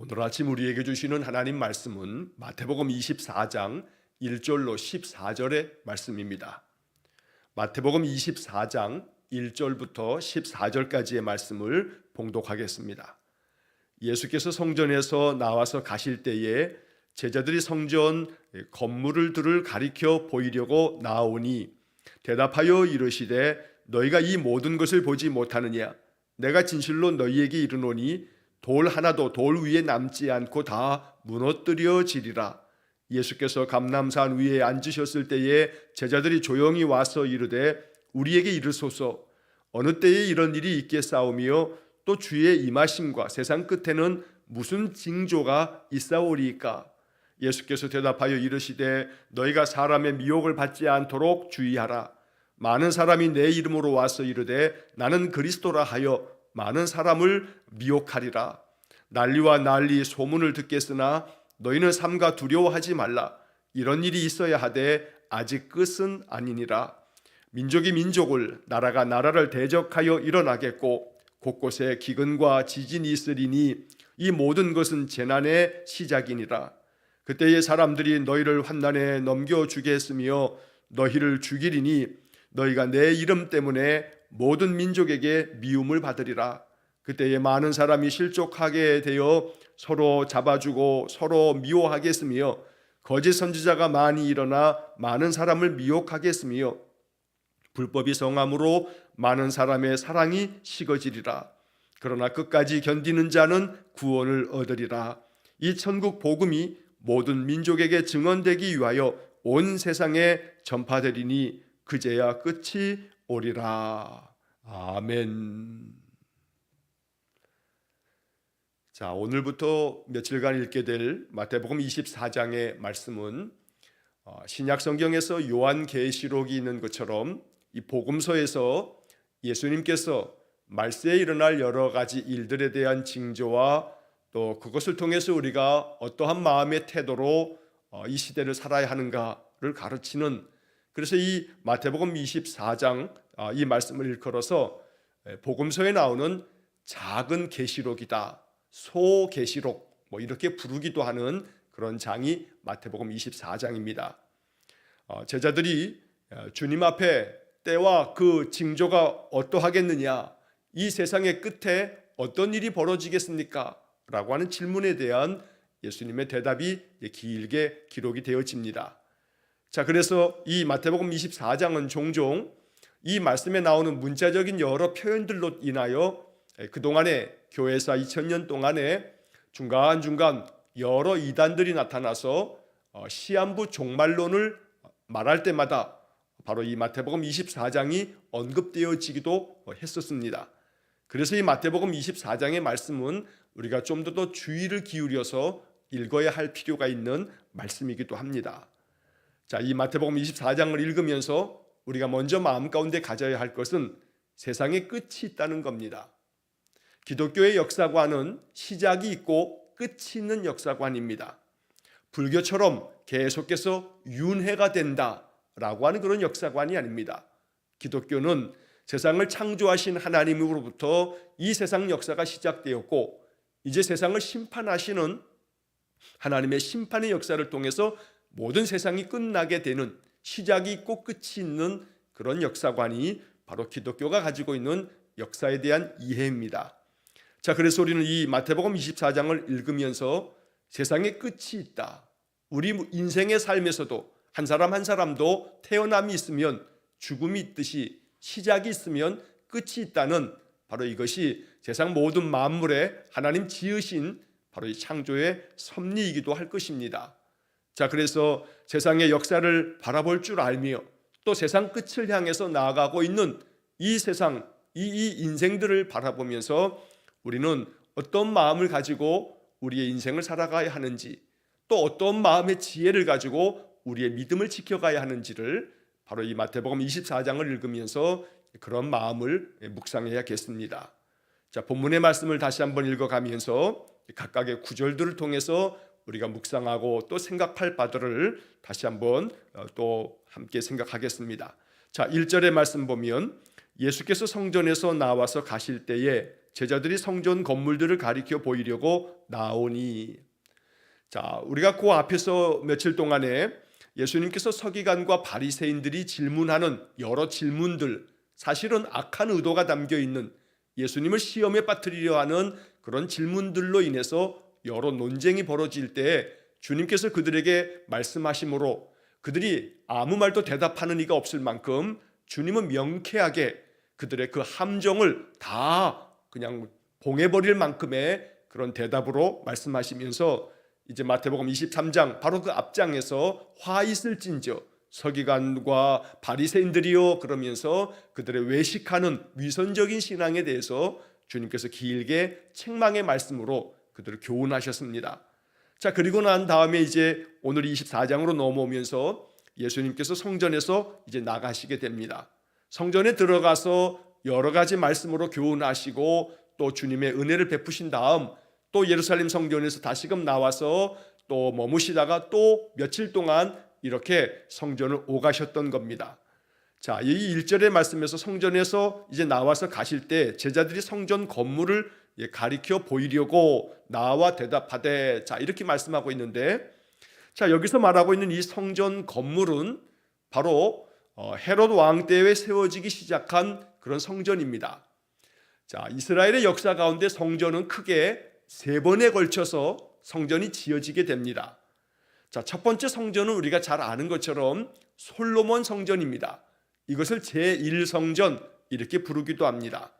오늘 아침 우리에게 주시는 하나님 말씀은 마태복음 24장 1절로 14절의 말씀입니다. 마태복음 24장 1절부터 14절까지의 말씀을 봉독하겠습니다. 예수께서 성전에서 나와서 가실 때에 제자들이 성전 건물을 둘을 가리켜 보이려고 나오니 대답하여 이르시되 너희가 이 모든 것을 보지 못하느냐? 내가 진실로 너희에게 이르노니 돌 하나도 돌 위에 남지 않고 다 무너뜨려지리라. 예수께서 감람산 위에 앉으셨을 때에 제자들이 조용히 와서 이르되 우리에게 이르소서 어느 때에 이런 일이 있겠사오며 또 주의 임하심과 세상 끝에는 무슨 징조가 있사오리이까? 예수께서 대답하여 이르시되 너희가 사람의 미혹을 받지 않도록 주의하라. 많은 사람이 내 이름으로 와서 이르되 나는 그리스도라 하여 많은 사람을 미혹하리라. 난리와 난리 소문을 듣겠으나 너희는 삼가 두려워하지 말라. 이런 일이 있어야 하되 아직 끝은 아니니라. 민족이 민족을 나라가 나라를 대적하여 일어나겠고 곳곳에 기근과 지진이 있으리니 이 모든 것은 재난의 시작이니라. 그때에 사람들이 너희를 환난에 넘겨주겠으며 너희를 죽이리니 너희가 내 이름 때문에 모든 민족에게 미움을 받으리라. 그때에 많은 사람이 실족하게 되어 서로 잡아주고 서로 미워하겠으며 거짓 선지자가 많이 일어나 많은 사람을 미혹하겠으며 불법이 성함으로 많은 사람의 사랑이 식어지리라. 그러나 끝까지 견디는 자는 구원을 얻으리라. 이 천국 복음이 모든 민족에게 증언되기 위하여 온 세상에 전파되리니 그제야 끝이 오리라. 아멘. 자, 오늘부터 며칠간 읽게 될 마태복음 24장의 말씀은 신약 성경에서 요한계시록이 있는 것처럼 이 복음서에서 예수님께서 말세에 일어날 여러 가지 일들에 대한 징조와 또 그것을 통해서 우리가 어떠한 마음의 태도로 이 시대를 살아야 하는가를 가르치는, 그래서 이 마태복음 24장 이 말씀을 일컬어서 복음서에 나오는 작은 계시록이다, 소계시록 이렇게 부르기도 하는 그런 장이 마태복음 24장입니다. 제자들이 주님 앞에 때와 그 징조가 어떠하겠느냐, 이 세상의 끝에 어떤 일이 벌어지겠습니까? 라고 하는 질문에 대한 예수님의 대답이 길게 기록이 되어집니다. 자, 그래서 이 마태복음 24장은 종종 이 말씀에 나오는 문자적인 여러 표현들로 인하여 그동안에 교회사 2000년 동안에 중간중간 여러 이단들이 나타나서 시한부 종말론을 말할 때마다 바로 이 마태복음 24장이 언급되어지기도 했었습니다. 그래서 이 마태복음 24장의 말씀은 우리가 좀 더 주의를 기울여서 읽어야 할 필요가 있는 말씀이기도 합니다. 자, 이 마태복음 24장을 읽으면서 우리가 먼저 마음 가운데 가져야 할 것은 세상에 끝이 있다는 겁니다. 기독교의 역사관은 시작이 있고 끝이 있는 역사관입니다. 불교처럼 계속해서 윤회가 된다라고 하는 그런 역사관이 아닙니다. 기독교는 세상을 창조하신 하나님으로부터 이 세상 역사가 시작되었고 이제 세상을 심판하시는 하나님의 심판의 역사를 통해서 모든 세상이 끝나게 되는, 시작이 있고 끝이 있는 그런 역사관이 바로 기독교가 가지고 있는 역사에 대한 이해입니다. 자, 그래서 우리는 이 마태복음 24장을 읽으면서 세상에 끝이 있다, 우리 인생의 삶에서도 한 사람 한 사람도 태어남이 있으면 죽음이 있듯이 시작이 있으면 끝이 있다는, 바로 이것이 세상 모든 만물에 하나님 지으신 바로 이 창조의 섭리이기도 할 것입니다. 자, 그래서 세상의 역사를 바라볼 줄 알며 또 세상 끝을 향해서 나아가고 있는 이 세상, 이 인생들을 바라보면서 우리는 어떤 마음을 가지고 우리의 인생을 살아가야 하는지, 또 어떤 마음의 지혜를 가지고 우리의 믿음을 지켜가야 하는지를 바로 이 마태복음 24장을 읽으면서 그런 마음을 묵상해야겠습니다. 자, 본문의 말씀을 다시 한번 읽어가면서 각각의 구절들을 통해서 우리가 묵상하고 또 생각할 바들을 다시 한번 또 함께 생각하겠습니다. 자, 1절의 말씀 보면 예수께서 성전에서 나와서 가실 때에 제자들이 성전 건물들을 가리켜 보이려고 나오니. 자, 우리가 그 앞에서 며칠 동안에 예수님께서 서기관과 바리새인들이 질문하는 여러 질문들, 사실은 악한 의도가 담겨 있는, 예수님을 시험에 빠뜨리려 하는 그런 질문들로 인해서 여러 논쟁이 벌어질 때 주님께서 그들에게 말씀하심으로 그들이 아무 말도 대답하는 이가 없을 만큼 주님은 명쾌하게 그들의 그 함정을 다 그냥 봉해버릴 만큼의 그런 대답으로 말씀하시면서 이제 마태복음 23장 바로 그 앞장에서 화 있을진저 서기관과 바리새인들이요 그러면서 그들의 외식하는 위선적인 신앙에 대해서 주님께서 길게 책망의 말씀으로 그들을 교훈하셨습니다. 자, 그리고 난 다음에 이제 오늘 24장으로 넘어오면서 예수님께서 성전에서 이제 나가시게 됩니다. 성전에 들어가서 여러 가지 말씀으로 교훈하시고 또 주님의 은혜를 베푸신 다음 또 예루살렘 성전에서 다시금 나와서 또 머무시다가 또 며칠 동안 이렇게 성전을 오가셨던 겁니다. 자, 이 1절의 말씀에서 성전에서 이제 나와서 가실 때 제자들이 성전 건물을 가리켜 보이려고 나와 대답하되, 자, 이렇게 말씀하고 있는데, 자, 여기서 말하고 있는 이 성전 건물은 바로 헤롯 왕 때에 세워지기 시작한 그런 성전입니다. 자, 이스라엘의 역사 가운데 성전은 크게 세 번에 걸쳐서 성전이 지어지게 됩니다. 자, 첫 번째 성전은 우리가 잘 아는 것처럼 솔로몬 성전입니다. 이것을 제1성전 이렇게 부르기도 합니다.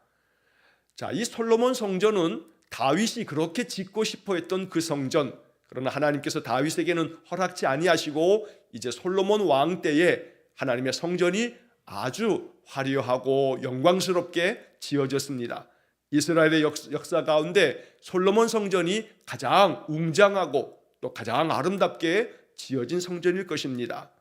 자, 이 솔로몬 성전은 다윗이 그렇게 짓고 싶어 했던 그 성전, 그러나 하나님께서 다윗에게는 허락지 아니하시고 이제 솔로몬 왕 때에 하나님의 성전이 아주 화려하고 영광스럽게 지어졌습니다. 이스라엘의 역사 가운데 솔로몬 성전이 가장 웅장하고 또 가장 아름답게 지어진 성전일 것입니다.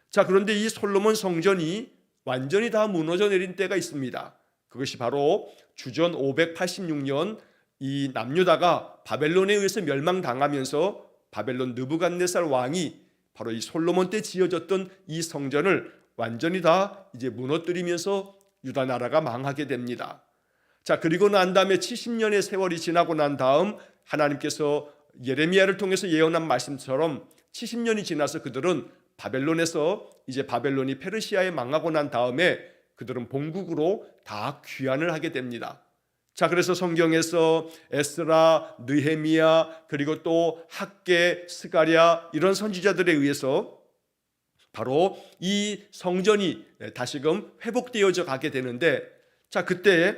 자, 그런데 이 솔로몬 성전이 완전히 다 무너져 내린 때가 있습니다. 그것이 바로 주전 586년 이 남유다가 바벨론에 의해서 멸망당하면서 바벨론 느부갓네살 왕이 바로 이 솔로몬 때 지어졌던 이 성전을 완전히 다 이제 무너뜨리면서 유다 나라가 망하게 됩니다. 자, 그리고 난 다음에 70년의 세월이 지나고 난 다음 하나님께서 예레미야를 통해서 예언한 말씀처럼 70년이 지나서 그들은 바벨론에서 이제 바벨론이 페르시아에 망하고 난 다음에 그들은 본국으로 다 귀환을 하게 됩니다. 자, 그래서 성경에서 에스라, 느헤미야, 그리고 또 학개, 스가랴 이런 선지자들에 의해서 바로 이 성전이 다시금 회복되어져 가게 되는데, 자, 그때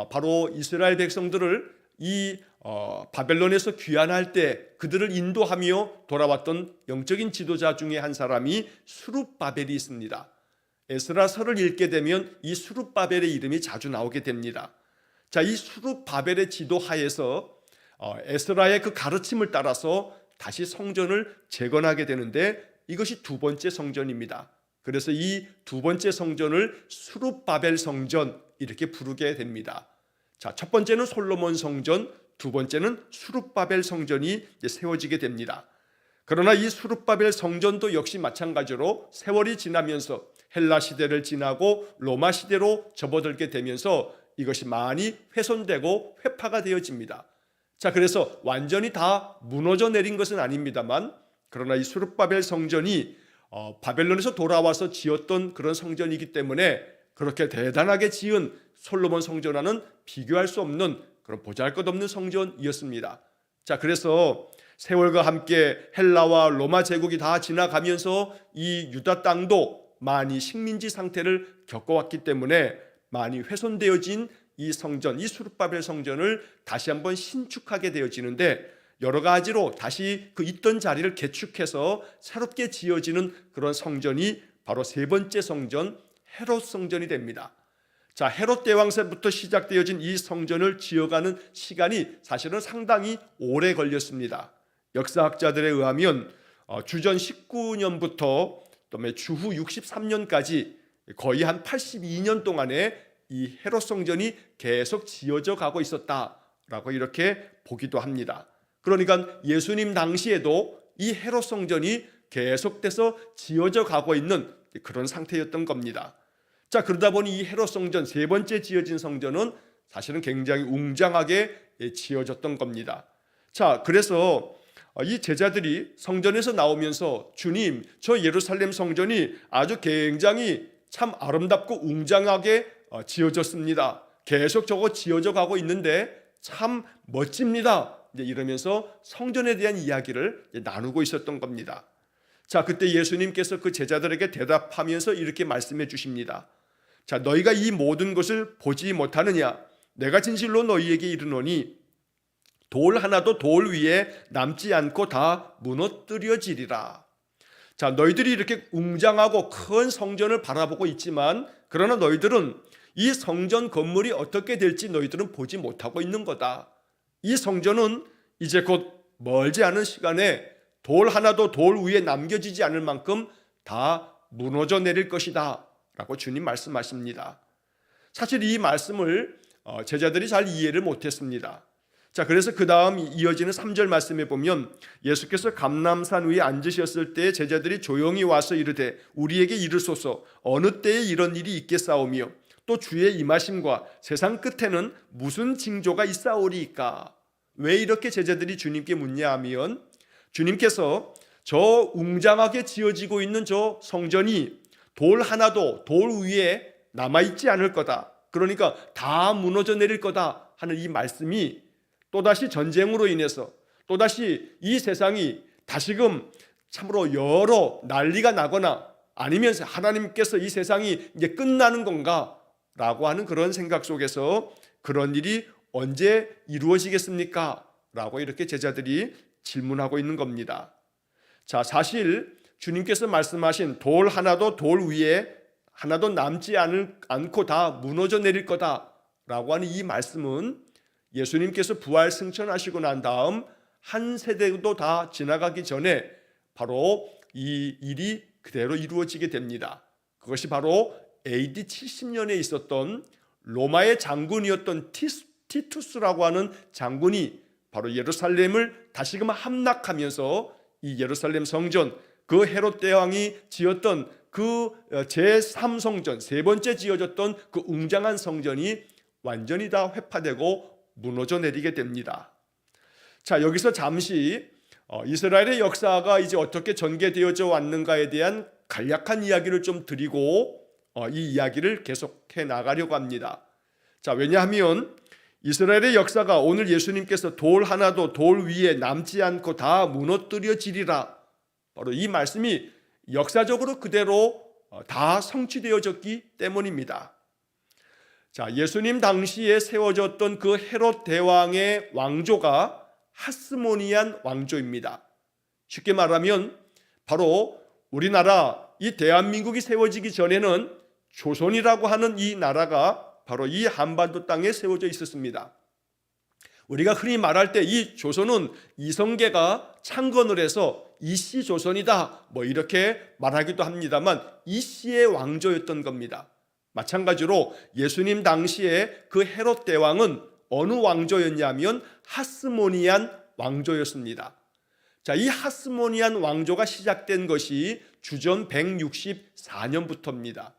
바로 이스라엘 백성들을 이 바벨론에서 귀환할 때 그들을 인도하며 돌아왔던 영적인 지도자 중에 한 사람이 스룹바벨이 있습니다. 에스라서를 읽게 되면 이 스룹바벨의 이름이 자주 나오게 됩니다. 자, 이 스룹바벨의 지도하에서 에스라의 그 가르침을 따라서 다시 성전을 재건하게 되는데 이것이 두 번째 성전입니다. 그래서 이 두 번째 성전을 스룹바벨 성전 이렇게 부르게 됩니다. 자, 첫 번째는 솔로몬 성전, 두 번째는 스룹바벨 성전이 세워지게 됩니다. 그러나 이 스룹바벨 성전도 역시 마찬가지로 세월이 지나면서 헬라 시대를 지나고 로마 시대로 접어들게 되면서 이것이 많이 훼손되고 회파가 되어집니다. 자, 그래서 완전히 다 무너져 내린 것은 아닙니다만, 그러나 이 스룹바벨 성전이 바벨론에서 돌아와서 지었던 그런 성전이기 때문에 그렇게 대단하게 지은 솔로몬 성전과는 비교할 수 없는 그런 보잘것없는 성전이었습니다. 자, 그래서 세월과 함께 헬라와 로마 제국이 다 지나가면서 이 유다 땅도 많이 식민지 상태를 겪어왔기 때문에 많이 훼손되어진 이 성전, 이 스룹바벨 성전을 다시 한번 신축하게 되어지는데 여러 가지로 다시 그 있던 자리를 개축해서 새롭게 지어지는 그런 성전이 바로 세 번째 성전 헤롯 성전이 됩니다. 자, 헤롯 대왕세부터 시작되어진 이 성전을 지어가는 시간이 사실은 상당히 오래 걸렸습니다. 역사학자들에 의하면 주전 19년부터 또 주후 63년까지 거의 한 82년 동안에 이 헤롯 성전이 계속 지어져 가고 있었다라고 이렇게 보기도 합니다. 그러니까 예수님 당시에도 이 헤롯 성전이 계속돼서 지어져 가고 있는 그런 상태였던 겁니다. 자, 그러다 보니 이 헤롯 성전 세 번째 지어진 성전은 사실은 굉장히 웅장하게 지어졌던 겁니다. 자, 그래서 이 제자들이 성전에서 나오면서 주님, 저 예루살렘 성전이 아주 굉장히 참 아름답고 웅장하게 지어졌습니다. 계속 저거 지어져 가고 있는데 참 멋집니다. 이제 이러면서 성전에 대한 이야기를 나누고 있었던 겁니다. 자, 그때 예수님께서 그 제자들에게 대답하면서 이렇게 말씀해 주십니다. 자, 너희가 이 모든 것을 보지 못하느냐? 내가 진실로 너희에게 이르노니 돌 하나도 돌 위에 남지 않고 다 무너뜨려지리라. 자, 너희들이 이렇게 웅장하고 큰 성전을 바라보고 있지만 그러나 너희들은 이 성전 건물이 어떻게 될지 너희들은 보지 못하고 있는 거다. 이 성전은 이제 곧 멀지 않은 시간에 돌 하나도 돌 위에 남겨지지 않을 만큼 다 무너져 내릴 것이다 라고 주님 말씀하십니다. 사실 이 말씀을 제자들이 잘 이해를 못했습니다. 자, 그래서 그 다음 이어지는 3절 말씀에 보면 예수께서 감람산 위에 앉으셨을 때 제자들이 조용히 와서 이르되 우리에게 이르소서 어느 때에 이런 일이 있겠사오며 또 주의 임하심과 세상 끝에는 무슨 징조가 있사오리이까. 왜 이렇게 제자들이 주님께 묻냐 하면 주님께서 저 웅장하게 지어지고 있는 저 성전이 돌 하나도 돌 위에 남아있지 않을 거다. 그러니까 다 무너져 내릴 거다 하는 이 말씀이 또다시 전쟁으로 인해서 또다시 이 세상이 다시금 참으로 여러 난리가 나거나 아니면 하나님께서 이 세상이 이제 끝나는 건가 라고 하는 그런 생각 속에서 그런 일이 언제 이루어지겠습니까? 라고 이렇게 제자들이 질문하고 있는 겁니다. 자, 사실 주님께서 말씀하신 돌 하나도 돌 위에 하나도 남지 않고 다 무너져 내릴 거다 라고 하는 이 말씀은 예수님께서 부활 승천하시고 난 다음 한 세대도 다 지나가기 전에 바로 이 일이 그대로 이루어지게 됩니다. 그것이 바로 AD 70년에 있었던 로마의 장군이었던 티투스라고 하는 장군이 바로 예루살렘을 다시금 함락하면서 이 예루살렘 성전, 그 헤롯 대왕이 지었던 그 제3성전, 세 번째 지어졌던 그 웅장한 성전이 완전히 다 회파되고 무너져 내리게 됩니다. 자, 여기서 잠시 이스라엘의 역사가 이제 어떻게 전개되어져 왔는가에 대한 간략한 이야기를 좀 드리고 이 이야기를 계속해 나가려고 합니다. 자, 왜냐하면 이스라엘의 역사가 오늘 예수님께서 돌 하나도 돌 위에 남지 않고 다 무너뜨려지리라, 바로 이 말씀이 역사적으로 그대로 다 성취되어졌기 때문입니다. 자, 예수님 당시에 세워졌던 그 헤롯 대왕의 왕조가 하스모니안 왕조입니다. 쉽게 말하면 바로 우리나라 이 대한민국이 세워지기 전에는 조선이라고 하는 이 나라가 바로 이 한반도 땅에 세워져 있었습니다. 우리가 흔히 말할 때 이 조선은 이성계가 창건을 해서 이씨 조선이다 뭐 이렇게 말하기도 합니다만 이씨의 왕조였던 겁니다. 마찬가지로 예수님 당시에 그 헤롯 대왕은 어느 왕조였냐면 하스모니안 왕조였습니다. 자, 이 하스모니안 왕조가 시작된 것이 주전 164년부터입니다.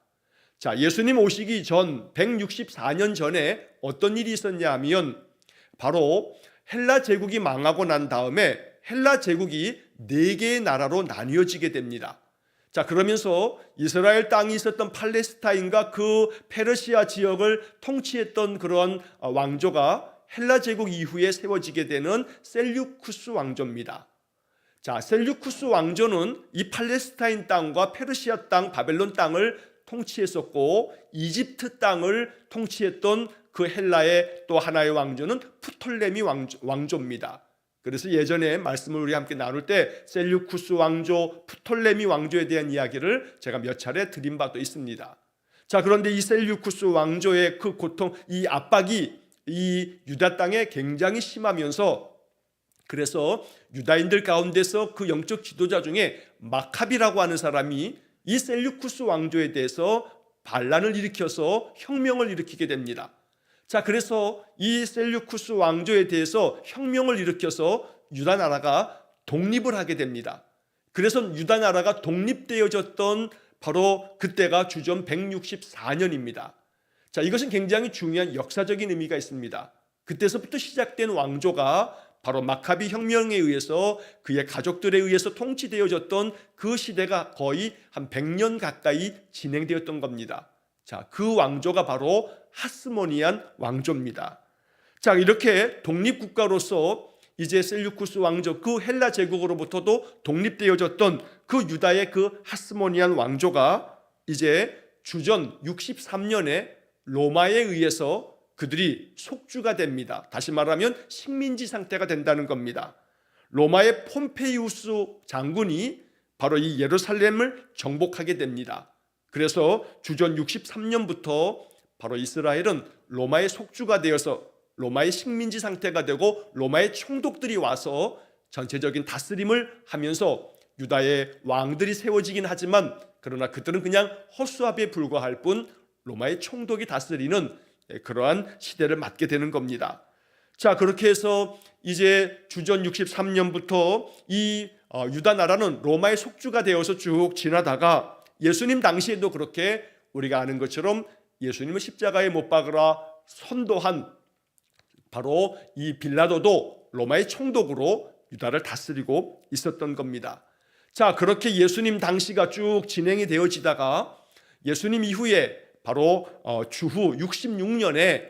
자, 예수님 오시기 전 164년 전에 어떤 일이 있었냐 하면 바로 헬라 제국이 망하고 난 다음에 헬라 제국이 4개의 나라로 나뉘어지게 됩니다. 자, 그러면서 이스라엘 땅이 있었던 팔레스타인과 그 페르시아 지역을 통치했던 그런 왕조가 헬라 제국 이후에 세워지게 되는 셀류쿠스 왕조입니다. 자, 셀류쿠스 왕조는 이 팔레스타인 땅과 페르시아 땅, 바벨론 땅을 통치했었고 이집트 땅을 통치했던 그 헬라의 또 하나의 왕조는 프톨레미 왕조입니다. 그래서 예전에 말씀을 우리 함께 나눌 때 셀류쿠스 왕조, 프톨레미 왕조에 대한 이야기를 제가 몇 차례 드린 바도 있습니다. 자, 그런데 이 셀류쿠스 왕조의 그 고통, 이 압박이 이 유다 땅에 굉장히 심하면서 그래서 유다인들 가운데서 그 영적 지도자 중에 마카비라고 하는 사람이 이 셀류쿠스 왕조에 대해서 반란을 일으켜서 혁명을 일으키게 됩니다. 자, 그래서 이 셀류쿠스 왕조에 대해서 혁명을 일으켜서 유다 나라가 독립을 하게 됩니다. 그래서 유다 나라가 독립되어졌던 바로 그때가 주전 164년입니다. 자, 이것은 굉장히 중요한 역사적인 의미가 있습니다. 그때서부터 시작된 왕조가 바로 마카비 혁명에 의해서 그의 가족들에 의해서 통치되어졌던 그 시대가 거의 한 100년 가까이 진행되었던 겁니다. 자, 그 왕조가 바로 하스모니안 왕조입니다. 자, 이렇게 독립국가로서 이제 셀류쿠스 왕조, 그 헬라 제국으로부터도 독립되어졌던 그 유다의 그 하스모니안 왕조가 이제 주전 63년에 로마에 의해서 그들이 속주가 됩니다. 다시 말하면 식민지 상태가 된다는 겁니다. 로마의 폼페이우스 장군이 바로 이 예루살렘을 정복하게 됩니다. 그래서 주전 63년부터 바로 이스라엘은 로마의 속주가 되어서 로마의 식민지 상태가 되고 로마의 총독들이 와서 전체적인 다스림을 하면서 유다의 왕들이 세워지긴 하지만 그러나 그들은 그냥 허수아비에 불과할 뿐 로마의 총독이 다스리는 그러한 시대를 맞게 되는 겁니다. 자, 그렇게 해서 이제 주전 63년부터 이 유다 나라는 로마의 속주가 되어서 쭉 지나다가 예수님 당시에도 그렇게 우리가 아는 것처럼 예수님을 십자가에 못 박으라 선도한 바로 이 빌라도도 로마의 총독으로 유다를 다스리고 있었던 겁니다. 자, 그렇게 예수님 당시가 쭉 진행이 되어지다가 예수님 이후에 바로 주후 66년에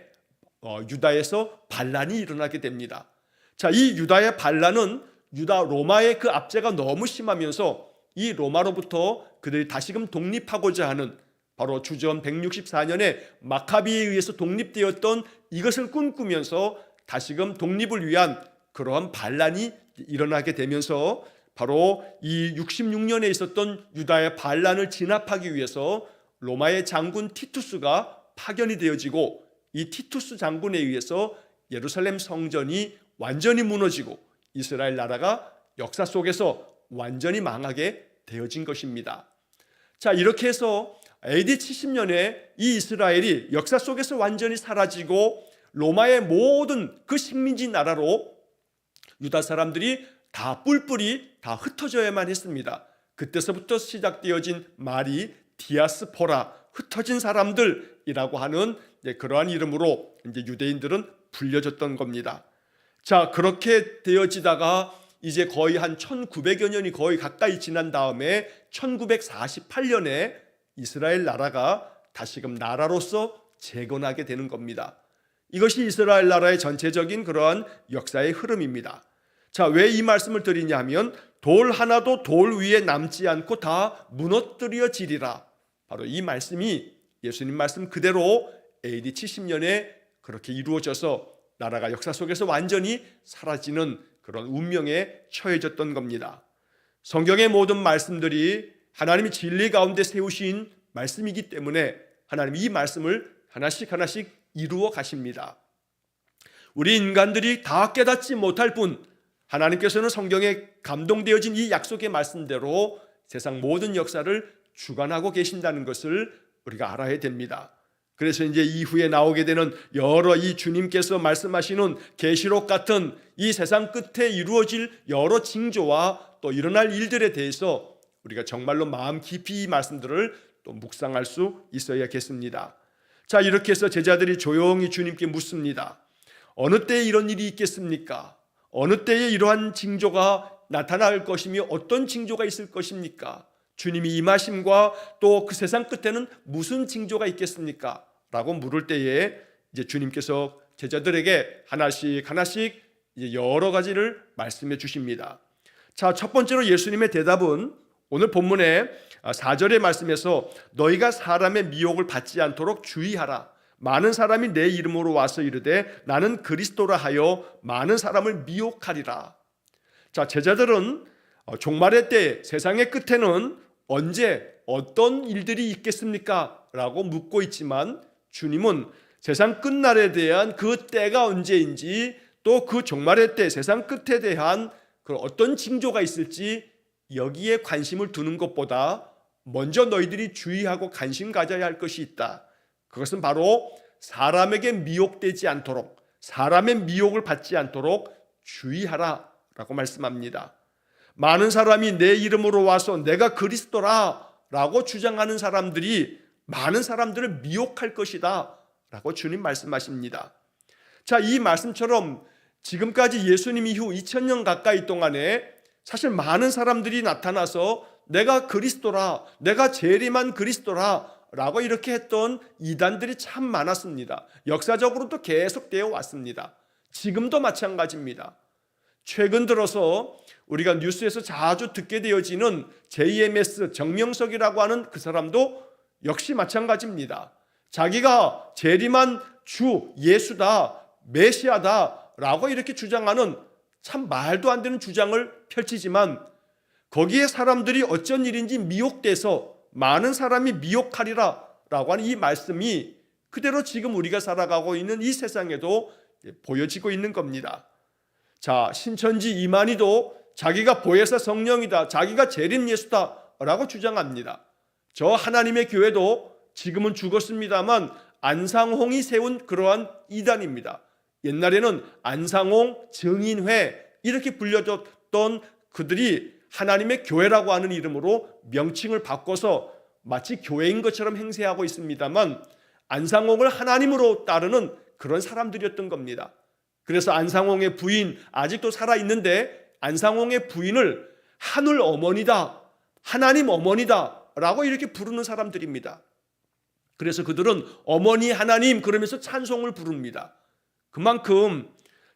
유다에서 반란이 일어나게 됩니다. 자, 이 유다의 반란은 유다 로마의 그 압제가 너무 심하면서 이 로마로부터 그들이 다시금 독립하고자 하는 바로 주전 164년에 마카비에 의해서 독립되었던 이것을 꿈꾸면서 다시금 독립을 위한 그러한 반란이 일어나게 되면서 바로 이 66년에 있었던 유다의 반란을 진압하기 위해서 로마의 장군 티투스가 파견이 되어지고 이 티투스 장군에 의해서 예루살렘 성전이 완전히 무너지고 이스라엘 나라가 역사 속에서 완전히 망하게 되어진 것입니다. 자, 이렇게 해서 AD 70년에 이 이스라엘이 역사 속에서 완전히 사라지고 로마의 모든 그 식민지 나라로 유다 사람들이 다 뿔뿔이 다 흩어져야만 했습니다. 그때서부터 시작되어진 말이 디아스포라, 흩어진 사람들이라고 하는 그러한 이름으로 이제 유대인들은 불려졌던 겁니다. 자, 그렇게 되어지다가 이제 거의 한 1900여 년이 거의 가까이 지난 다음에 1948년에 이스라엘 나라가 다시금 나라로서 재건하게 되는 겁니다. 이것이 이스라엘 나라의 전체적인 그러한 역사의 흐름입니다. 자, 왜 이 말씀을 드리냐 하면 돌 하나도 돌 위에 남지 않고 다 무너뜨려지리라. 바로 이 말씀이 예수님 말씀 그대로 AD 70년에 그렇게 이루어져서 나라가 역사 속에서 완전히 사라지는 그런 운명에 처해졌던 겁니다. 성경의 모든 말씀들이 하나님이 진리 가운데 세우신 말씀이기 때문에 하나님이 이 말씀을 하나씩 하나씩 이루어 가십니다. 우리 인간들이 다 깨닫지 못할 뿐 하나님께서는 성경에 감동되어진 이 약속의 말씀대로 세상 모든 역사를 주관하고 계신다는 것을 우리가 알아야 됩니다. 그래서 이제 이후에 나오게 되는 여러 이 주님께서 말씀하시는 계시록 같은 이 세상 끝에 이루어질 여러 징조와 또 일어날 일들에 대해서 우리가 정말로 마음 깊이 이 말씀들을 또 묵상할 수 있어야겠습니다. 자, 이렇게 해서 제자들이 조용히 주님께 묻습니다. 어느 때에 이런 일이 있겠습니까? 어느 때에 이러한 징조가 나타날 것이며 어떤 징조가 있을 것입니까? 주님이 임하심과 또 그 세상 끝에는 무슨 징조가 있겠습니까? 라고 물을 때에 이제 주님께서 제자들에게 하나씩 하나씩 이제 여러 가지를 말씀해 주십니다. 자, 첫 번째로 예수님의 대답은 오늘 본문의 4절의 말씀에서 너희가 사람의 미혹을 받지 않도록 주의하라. 많은 사람이 내 이름으로 와서 이르되 나는 그리스도라 하여 많은 사람을 미혹하리라. 자, 제자들은 종말의 때 세상의 끝에는 언제 어떤 일들이 있겠습니까? 라고 묻고 있지만 주님은 세상 끝날에 대한 그 때가 언제인지 또 그 종말의 때 세상 끝에 대한 그 어떤 징조가 있을지 여기에 관심을 두는 것보다 먼저 너희들이 주의하고 관심 가져야 할 것이 있다. 그것은 바로 사람에게 미혹되지 않도록, 사람의 미혹을 받지 않도록 주의하라 라고 말씀합니다. 많은 사람이 내 이름으로 와서 내가 그리스도라 라고 주장하는 사람들이 많은 사람들을 미혹할 것이다 라고 주님 말씀하십니다. 자, 이 말씀처럼 지금까지 예수님 이후 2000년 가까이 동안에 사실 많은 사람들이 나타나서 내가 그리스도라, 내가 재림한 그리스도라 라고 이렇게 했던 이단들이 참 많았습니다. 역사적으로도 계속되어 왔습니다. 지금도 마찬가지입니다. 최근 들어서 우리가 뉴스에서 자주 듣게 되어지는 JMS 정명석이라고 하는 그 사람도 역시 마찬가지입니다. 자기가 재림한 주 예수다, 메시아다 라고 이렇게 주장하는 참 말도 안 되는 주장을 펼치지만 거기에 사람들이 어쩐 일인지 미혹돼서 많은 사람이 미혹하리라 라고 하는 이 말씀이 그대로 지금 우리가 살아가고 있는 이 세상에도 보여지고 있는 겁니다. 자, 신천지 이만희도 자기가 보혜사 성령이다, 자기가 재림 예수다 라고 주장합니다. 저 하나님의 교회도 지금은 죽었습니다만 안상홍이 세운 그러한 이단입니다. 옛날에는 안상홍 증인회 이렇게 불려졌던 그들이 하나님의 교회라고 하는 이름으로 명칭을 바꿔서 마치 교회인 것처럼 행세하고 있습니다만 안상홍을 하나님으로 따르는 그런 사람들이었던 겁니다. 그래서 안상홍의 부인 아직도 살아있는데 안상홍의 부인을 하늘 어머니다, 하나님 어머니다 라고 이렇게 부르는 사람들입니다. 그래서 그들은 어머니 하나님 그러면서 찬송을 부릅니다. 그만큼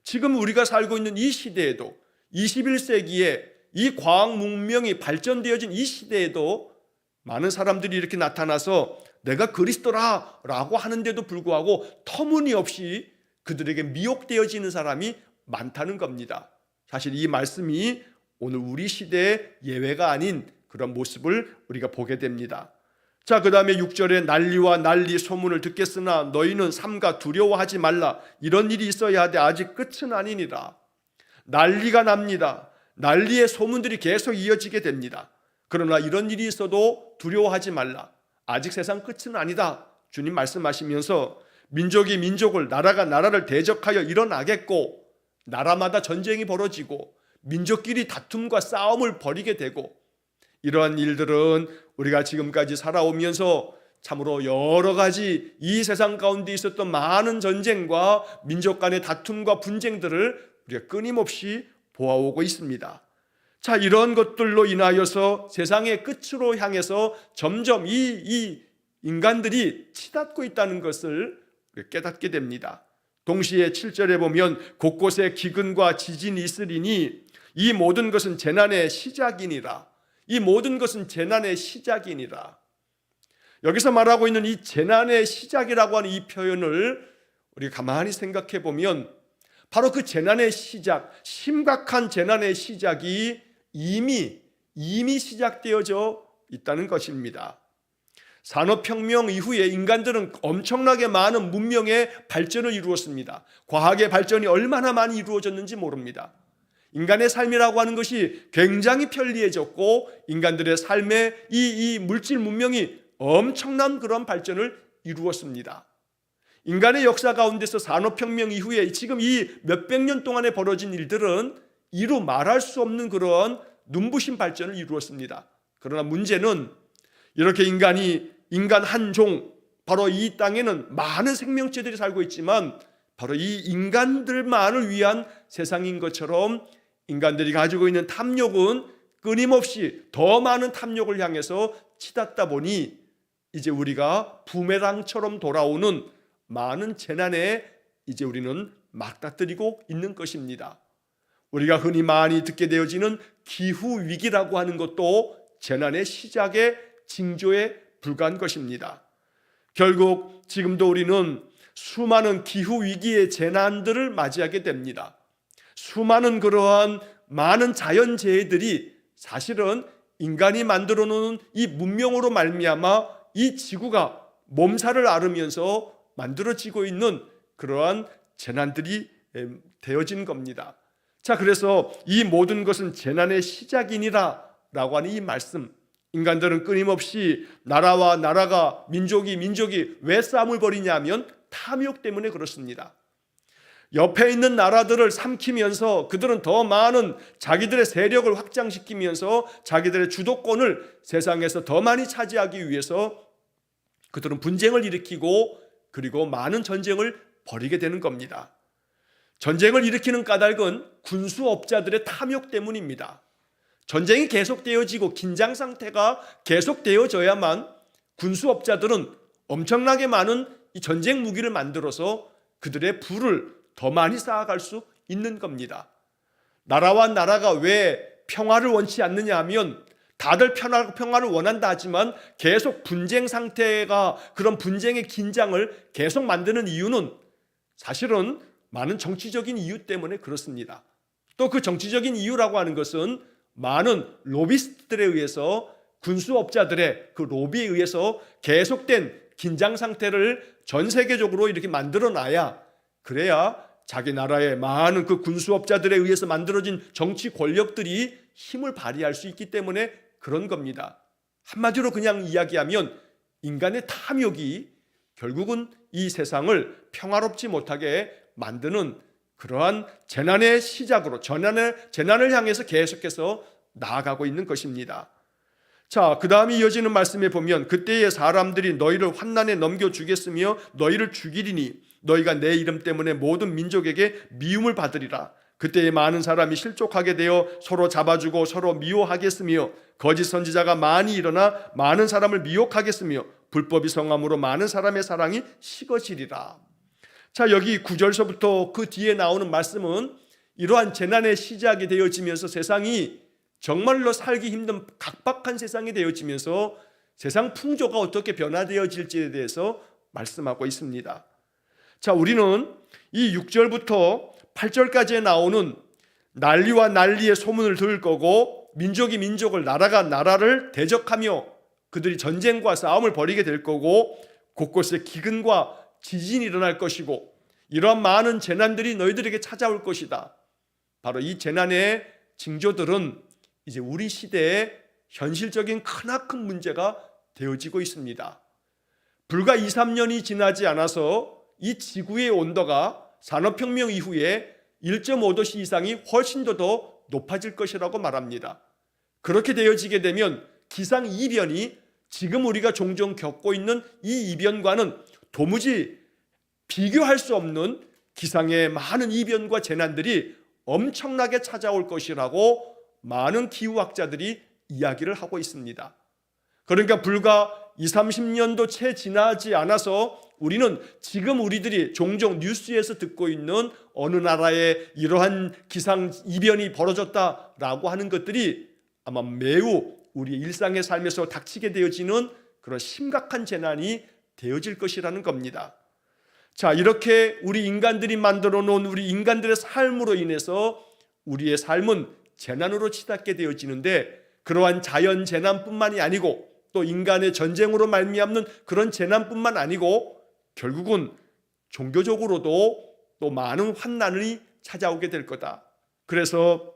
지금 우리가 살고 있는 이 시대에도 21세기에 이 과학 문명이 발전되어진 이 시대에도 많은 사람들이 이렇게 나타나서 내가 그리스도라 라고 하는데도 불구하고 터무니없이 그들에게 미혹되어지는 사람이 많다는 겁니다. 사실 이 말씀이 오늘 우리 시대의 예외가 아닌 그런 모습을 우리가 보게 됩니다. 자, 그 다음에 6절에 난리와 난리 소문을 듣겠으나 너희는 삼가 두려워하지 말라. 이런 일이 있어야 하되 아직 끝은 아니니라. 난리가 납니다. 난리의 소문들이 계속 이어지게 됩니다. 그러나 이런 일이 있어도 두려워하지 말라. 아직 세상 끝은 아니다. 주님 말씀하시면서 민족이 민족을, 나라가 나라를 대적하여 일어나겠고 나라마다 전쟁이 벌어지고 민족끼리 다툼과 싸움을 벌이게 되고 이러한 일들은 우리가 지금까지 살아오면서 참으로 여러 가지 이 세상 가운데 있었던 많은 전쟁과 민족 간의 다툼과 분쟁들을 우리가 끊임없이 보아오고 있습니다. 자, 이런 것들로 인하여서 세상의 끝으로 향해서 점점 이 인간들이 치닫고 있다는 것을 깨닫게 됩니다. 동시에 7절에 보면 곳곳에 기근과 지진이 있으리니 이 모든 것은 재난의 시작이니라. 이 모든 것은 재난의 시작이니라. 여기서 말하고 있는 이 재난의 시작이라고 하는 이 표현을 우리가 가만히 생각해 보면 바로 그 재난의 시작, 심각한 재난의 시작이 이미 시작되어져 있다는 것입니다. 산업혁명 이후에 인간들은 엄청나게 많은 문명의 발전을 이루었습니다. 과학의 발전이 얼마나 많이 이루어졌는지 모릅니다. 인간의 삶이라고 하는 것이 굉장히 편리해졌고 인간들의 삶에 이 물질 문명이 엄청난 그런 발전을 이루었습니다. 인간의 역사 가운데서 산업혁명 이후에 지금 이 몇백 년 동안에 벌어진 일들은 이루 말할 수 없는 그런 눈부신 발전을 이루었습니다. 그러나 문제는 이렇게 인간 한 종, 바로 이 땅에는 많은 생명체들이 살고 있지만 바로 이 인간들만을 위한 세상인 것처럼 인간들이 가지고 있는 탐욕은 끊임없이 더 많은 탐욕을 향해서 치닫다 보니 이제 우리가 부메랑처럼 돌아오는 많은 재난에 이제 우리는 맞닥뜨리고 있는 것입니다. 우리가 흔히 많이 듣게 되어지는 기후위기라고 하는 것도 재난의 시작의 징조에 불과한 것입니다. 결국 지금도 우리는 수많은 기후위기의 재난들을 맞이하게 됩니다. 수많은 그러한 많은 자연재해들이 사실은 인간이 만들어 놓은 이 문명으로 말미암아 이 지구가 몸살을 앓으면서 만들어지고 있는 그러한 재난들이 되어진 겁니다. 자, 그래서 이 모든 것은 재난의 시작이니라 라고 하는 이 말씀, 인간들은 끊임없이 나라와 나라가 민족이 왜 싸움을 벌이냐면 탐욕 때문에 그렇습니다. 옆에 있는 나라들을 삼키면서 그들은 더 많은 자기들의 세력을 확장시키면서 자기들의 주도권을 세상에서 더 많이 차지하기 위해서 그들은 분쟁을 일으키고 그리고 많은 전쟁을 벌이게 되는 겁니다. 전쟁을 일으키는 까닭은 군수업자들의 탐욕 때문입니다. 전쟁이 계속되어지고 긴장 상태가 계속되어져야만 군수업자들은 엄청나게 많은 이 전쟁 무기를 만들어서 그들의 부를 더 많이 쌓아갈 수 있는 겁니다. 나라와 나라가 왜 평화를 원치 않느냐 하면 다들 평화를 원한다 하지만 계속 분쟁 상태가 그런 분쟁의 긴장을 계속 만드는 이유는 사실은 많은 정치적인 이유 때문에 그렇습니다. 또 그 정치적인 이유라고 하는 것은 많은 로비스트들에 의해서 군수업자들의 그 로비에 의해서 계속된 긴장 상태를 전 세계적으로 이렇게 만들어 놔야 그래야 자기 나라의 많은 그 군수업자들에 의해서 만들어진 정치 권력들이 힘을 발휘할 수 있기 때문에 그런 겁니다. 한마디로 그냥 이야기하면 인간의 탐욕이 결국은 이 세상을 평화롭지 못하게 만드는 그러한 재난의 시작으로 재난을 향해서 계속해서 나아가고 있는 것입니다. 자, 그 다음에 이어지는 말씀에 보면 그때의 사람들이 너희를 환난에 넘겨주겠으며 너희를 죽이리니 너희가 내 이름 때문에 모든 민족에게 미움을 받으리라. 그때에 많은 사람이 실족하게 되어 서로 잡아주고 서로 미워하겠으며 거짓 선지자가 많이 일어나 많은 사람을 미혹하겠으며 불법이 성함으로 많은 사람의 사랑이 식어지리라. 자, 여기 9절서부터 그 뒤에 나오는 말씀은 이러한 재난의 시작이 되어지면서 세상이 정말로 살기 힘든 각박한 세상이 되어지면서 세상 풍조가 어떻게 변화되어질지에 대해서 말씀하고 있습니다. 자, 우리는 이 6절부터 8절까지에 나오는 난리와 난리의 소문을 들을 거고 민족이 민족을 나라가 나라를 대적하며 그들이 전쟁과 싸움을 벌이게 될 거고 곳곳에 기근과 지진이 일어날 것이고 이러한 많은 재난들이 너희들에게 찾아올 것이다. 바로 이 재난의 징조들은 이제 우리 시대의 현실적인 크나큰 문제가 되어지고 있습니다. 불과 2, 3년이 지나지 않아서 이 지구의 온도가 산업혁명 이후에 1.5도씨 이상이 훨씬 더 높아질 것이라고 말합니다. 그렇게 되어지게 되면 기상이변이 지금 우리가 종종 겪고 있는 이 이변과는 도무지 비교할 수 없는 기상의 많은 이변과 재난들이 엄청나게 찾아올 것이라고 많은 기후학자들이 이야기를 하고 있습니다. 그러니까 불과 20, 30년도 채 지나지 않아서 우리는 지금 우리들이 종종 뉴스에서 듣고 있는 어느 나라에 이러한 기상 이변이 벌어졌다라고 하는 것들이 아마 매우 우리의 일상의 삶에서 닥치게 되어지는 그런 심각한 재난이 되어질 것이라는 겁니다. 자, 이렇게 우리 인간들이 만들어 놓은 우리 인간들의 삶으로 인해서 우리의 삶은 재난으로 치닫게 되어지는데 그러한 자연 재난뿐만이 아니고 또 인간의 전쟁으로 말미암는 그런 재난뿐만 아니고 결국은 종교적으로도 또 많은 환난이 찾아오게 될 거다. 그래서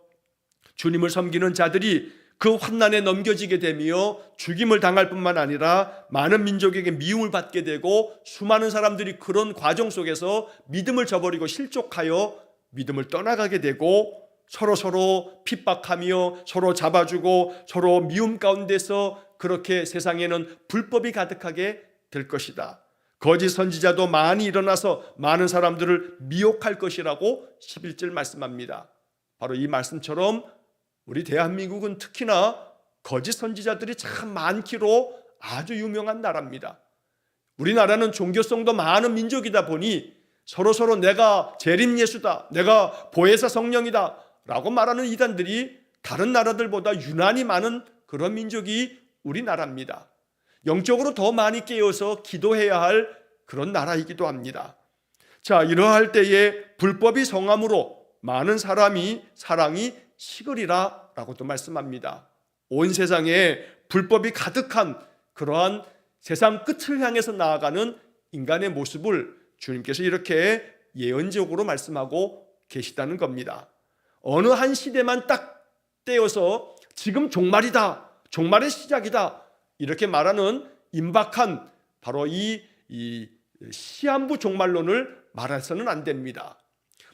주님을 섬기는 자들이 그 환난에 넘겨지게 되며 죽임을 당할 뿐만 아니라 많은 민족에게 미움을 받게 되고 수많은 사람들이 그런 과정 속에서 믿음을 저버리고 실족하여 믿음을 떠나가게 되고 서로 핍박하며 서로 잡아주고 서로 미움 가운데서 그렇게 세상에는 불법이 가득하게 될 것이다. 거짓 선지자도 많이 일어나서 많은 사람들을 미혹할 것이라고 11절 말씀합니다. 바로 이 말씀처럼 우리 대한민국은 특히나 거짓 선지자들이 참 많기로 아주 유명한 나라입니다. 우리나라는 종교성도 많은 민족이다 보니 서로 내가 재림 예수다, 내가 보혜사 성령이다 라고 말하는 이단들이 다른 나라들보다 유난히 많은 그런 민족이 우리나라입니다. 영적으로 더 많이 깨어서 기도해야 할 그런 나라이기도 합니다. 자, 이러할 때에 불법이 성함으로 많은 사랑이 식으리라 라고 또 말씀합니다. 온 세상에 불법이 가득한 그러한 세상 끝을 향해서 나아가는 인간의 모습을 주님께서 이렇게 예언적으로 말씀하고 계시다는 겁니다. 어느 한 시대만 딱 떼어서 지금 종말이다, 종말의 시작이다 이렇게 말하는 임박한 바로 이 시한부 종말론을 말해서는 안 됩니다.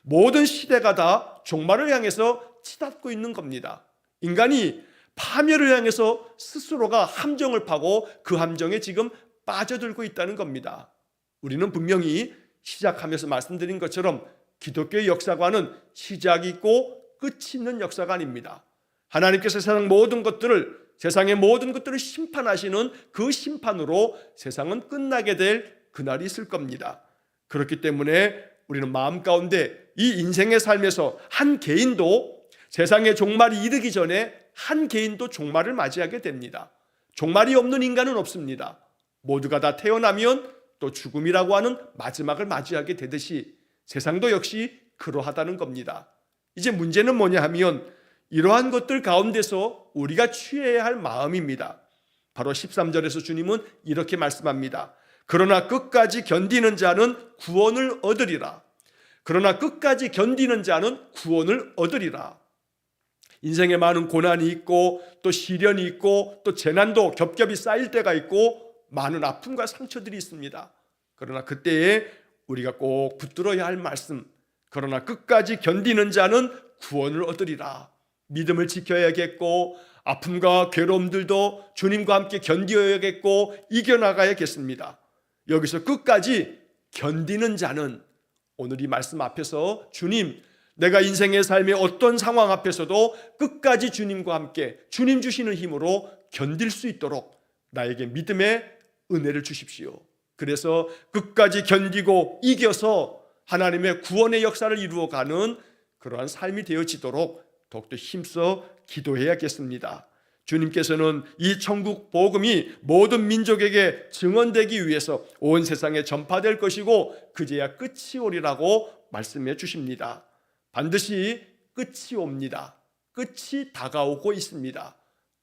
모든 시대가 다 종말을 향해서 치닫고 있는 겁니다. 인간이 파멸을 향해서 스스로가 함정을 파고 그 함정에 지금 빠져들고 있다는 겁니다. 우리는 분명히 시작하면서 말씀드린 것처럼 기독교의 역사관은 시작이 있고 끝이 있는 역사관입니다. 하나님께서 세상의 모든 것들을 심판하시는 그 심판으로 세상은 끝나게 될 그날이 있을 겁니다. 그렇기 때문에 우리는 마음 가운데 이 인생의 삶에서 한 개인도 세상의 종말이 이르기 전에 한 개인도 종말을 맞이하게 됩니다. 종말이 없는 인간은 없습니다. 모두가 다 태어나면 또 죽음이라고 하는 마지막을 맞이하게 되듯이 세상도 역시 그러하다는 겁니다. 이제 문제는 뭐냐 하면 이러한 것들 가운데서 우리가 취해야 할 마음입니다. 바로 13절에서 주님은 이렇게 말씀합니다. 그러나 끝까지 견디는 자는 구원을 얻으리라. 그러나 끝까지 견디는 자는 구원을 얻으리라. 인생에 많은 고난이 있고 또 시련이 있고 또 재난도 겹겹이 쌓일 때가 있고 많은 아픔과 상처들이 있습니다. 그러나 그때에 우리가 꼭 붙들어야 할 말씀, 그러나 끝까지 견디는 자는 구원을 얻으리라. 믿음을 지켜야겠고 아픔과 괴로움들도 주님과 함께 견뎌야겠고 이겨나가야겠습니다. 여기서 끝까지 견디는 자는 오늘 이 말씀 앞에서 주님, 내가 인생의 삶의 어떤 상황 앞에서도 끝까지 주님과 함께 주님 주시는 힘으로 견딜 수 있도록 나에게 믿음의 은혜를 주십시오. 그래서 끝까지 견디고 이겨서 하나님의 구원의 역사를 이루어가는 그러한 삶이 되어지도록 더욱더 힘써 기도해야겠습니다. 주님께서는 이 천국 복음이 모든 민족에게 증언되기 위해서 온 세상에 전파될 것이고 그제야 끝이 오리라고 말씀해 주십니다. 반드시 끝이 옵니다. 끝이 다가오고 있습니다.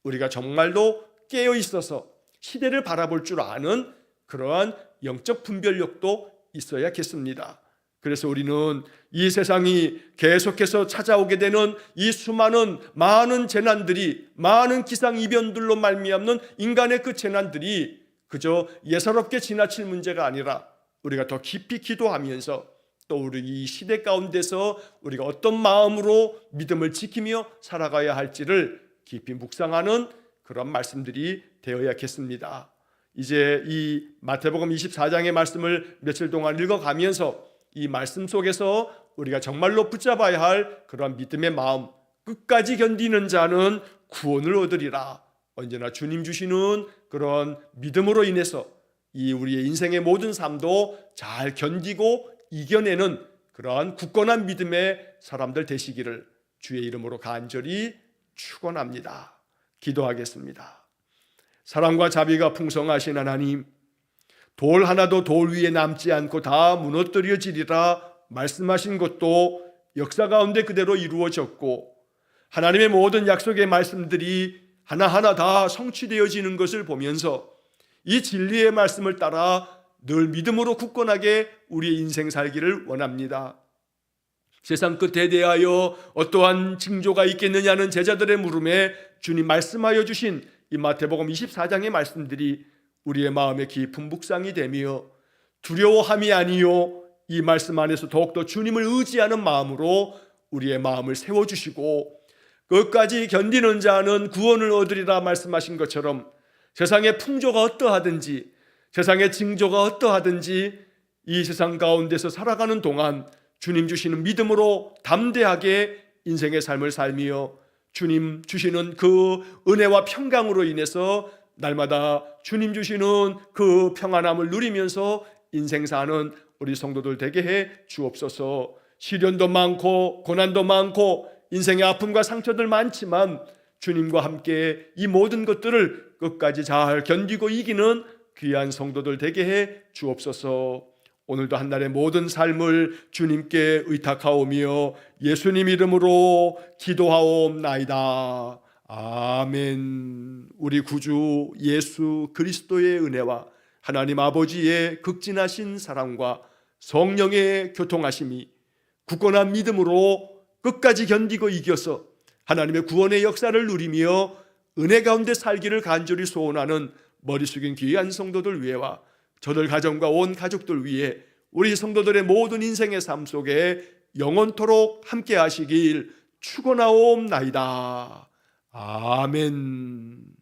우리가 정말로 깨어 있어서 시대를 바라볼 줄 아는 그러한 영적 분별력도 있어야겠습니다. 그래서 우리는 이 세상이 계속해서 찾아오게 되는 이 수많은 많은 재난들이, 많은 기상이변들로 말미암는 인간의 그 재난들이 그저 예사롭게 지나칠 문제가 아니라 우리가 더 깊이 기도하면서 또 우리 이 시대 가운데서 우리가 어떤 마음으로 믿음을 지키며 살아가야 할지를 깊이 묵상하는 그런 말씀들이 되어야겠습니다. 이제 이 마태복음 24장의 말씀을 며칠 동안 읽어가면서 이 말씀 속에서 우리가 정말로 붙잡아야 할 그런 믿음의 마음, 끝까지 견디는 자는 구원을 얻으리라. 언제나 주님 주시는 그런 믿음으로 인해서 이 우리의 인생의 모든 삶도 잘 견디고 이겨내는 그러한 굳건한 믿음의 사람들 되시기를 주의 이름으로 간절히 축원합니다. 기도하겠습니다. 사랑과 자비가 풍성하신 하나님, 돌 하나도 돌 위에 남지 않고 다 무너뜨려지리라 말씀하신 것도 역사 가운데 그대로 이루어졌고 하나님의 모든 약속의 말씀들이 하나하나 다 성취되어지는 것을 보면서 이 진리의 말씀을 따라 늘 믿음으로 굳건하게 우리의 인생 살기를 원합니다. 세상 끝에 대하여 어떠한 징조가 있겠느냐는 제자들의 물음에 주님 말씀하여 주신 이 마태복음 24장의 말씀들이 우리의 마음에 깊은 묵상이 되며 두려워함이 아니요 이 말씀 안에서 더욱더 주님을 의지하는 마음으로 우리의 마음을 세워주시고 끝까지 견디는 자는 구원을 얻으리라 말씀하신 것처럼 세상의 풍조가 어떠하든지 세상의 징조가 어떠하든지 이 세상 가운데서 살아가는 동안 주님 주시는 믿음으로 담대하게 인생의 삶을 살며 주님 주시는 그 은혜와 평강으로 인해서 날마다 주님 주시는 그 평안함을 누리면서 인생 사는 우리 성도들 되게 해 주옵소서. 시련도 많고 고난도 많고 인생의 아픔과 상처들 많지만 주님과 함께 이 모든 것들을 끝까지 잘 견디고 이기는 귀한 성도들 되게 해 주옵소서. 오늘도 한날의 모든 삶을 주님께 의탁하오며 예수님 이름으로 기도하옵나이다. 아멘. 우리 구주 예수 그리스도의 은혜와 하나님 아버지의 극진하신 사랑과 성령의 교통하심이 굳건한 믿음으로 끝까지 견디고 이겨서 하나님의 구원의 역사를 누리며 은혜 가운데 살기를 간절히 소원하는 머리 숙인 귀한 성도들 위해와 저들 가정과 온 가족들 위해 우리 성도들의 모든 인생의 삶 속에 영원토록 함께 하시길 축원하옵나이다. 아멘.